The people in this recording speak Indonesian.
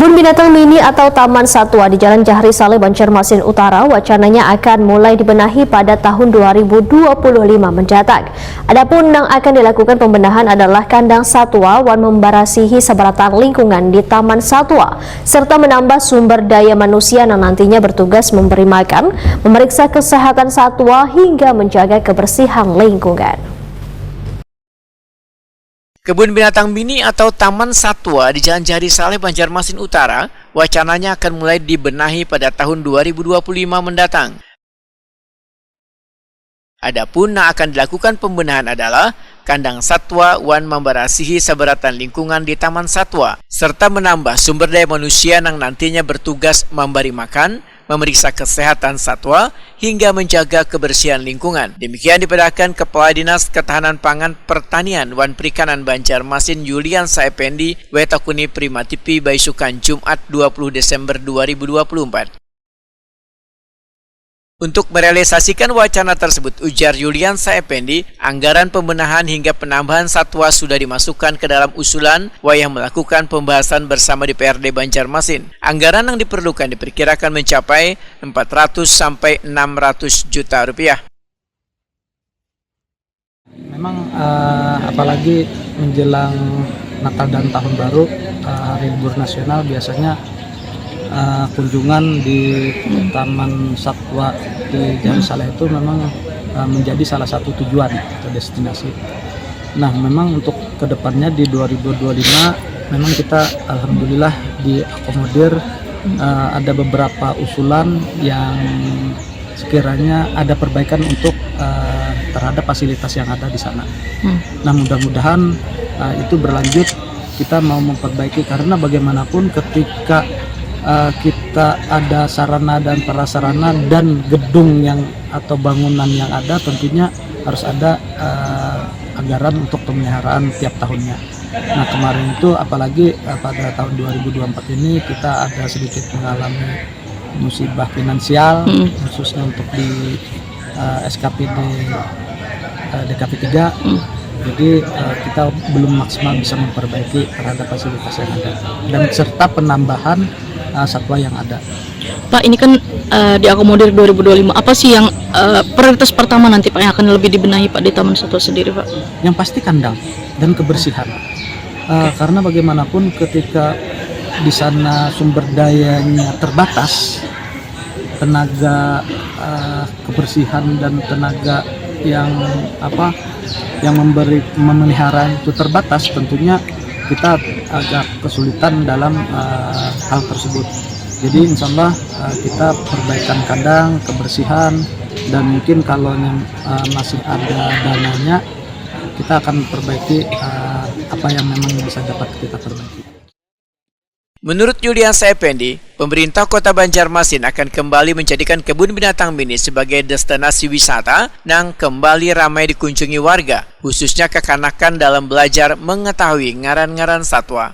Kebun Binatang Mini atau Taman Satwa di Jalan Jahri Saleh, Banjarmasin Utara wacananya akan mulai dibenahi pada tahun 2025 mendatang. Adapun yang akan dilakukan pembenahan adalah kandang satwa wan membarasihi sebaratan lingkungan di Taman Satwa serta menambah sumber daya manusia yang nantinya bertugas memberi makan, memeriksa kesehatan satwa hingga menjaga kebersihan lingkungan. Kebun Binatang Mini atau Taman Satwa di Jalan Jahri Saleh, Banjarmasin Utara, wacananya akan mulai dibenahi pada tahun 2025 mendatang. Adapun yang akan dilakukan pembenahan adalah kandang satwa wan membarasihi sebaratan lingkungan di Taman Satwa, serta menambah sumber daya manusia yang nantinya bertugas memberi makan, memeriksa kesehatan satwa, hingga menjaga kebersihan lingkungan. Demikian diperkatakan Kepala Dinas Ketahanan Pangan Pertanian wan Perikanan Banjarmasin Yuliansa Effendi Wetakuni Primatipi Baisukan Jumat 20 Desember 2024. Untuk merealisasikan wacana tersebut, ujar Yuliansa Effendi, anggaran pembenahan hingga penambahan satwa sudah dimasukkan ke dalam usulan yang melakukan pembahasan bersama DPRD Banjarmasin. Anggaran yang diperlukan diperkirakan mencapai 400 sampai 600 juta rupiah. Memang apalagi menjelang Natal dan Tahun Baru, libur nasional biasanya kunjungan di Taman Satwa di Jahri Saleh itu memang menjadi salah satu tujuan atau destinasi. Nah, memang untuk kedepannya di 2025 memang kita alhamdulillah diakomodir ada beberapa usulan yang sekiranya ada perbaikan untuk terhadap fasilitas yang ada di sana. Nah, mudah-mudahan itu berlanjut, kita mau memperbaiki karena bagaimanapun ketika kita ada sarana dan prasarana dan gedung yang atau bangunan yang ada, tentunya harus ada anggaran untuk pemeliharaan tiap tahunnya. Nah, kemarin itu apalagi pada tahun 2024 ini kita ada sedikit mengalami musibah finansial, khususnya untuk di SKPD DKP 3. Jadi kita belum maksimal bisa memperbaiki terhadap fasilitas yang ada dan serta penambahan satwa yang ada. Pak, ini kan diakomodir 2025. Apa sih yang prioritas pertama nanti Pak yang akan lebih dibenahi Pak di Taman Satwa sendiri, Pak? Yang pasti kandang dan kebersihan. Karena bagaimanapun ketika di sana sumber dayanya terbatas, tenaga kebersihan dan tenaga yang memelihara itu terbatas, tentunya kita agak kesulitan dalam hal tersebut. Jadi insya Allah kita perbaikan kandang, kebersihan, dan mungkin kalau yang masih ada dananya, kita akan perbaiki apa yang memang bisa dapat kita perbaiki. Menurut Yuliansa Effendi, pemerintah Kota Banjarmasin akan kembali menjadikan Kebun Binatang Mini sebagai destinasi wisata yang kembali ramai dikunjungi warga, khususnya kekanakan dalam belajar mengetahui ngaran-ngaran satwa.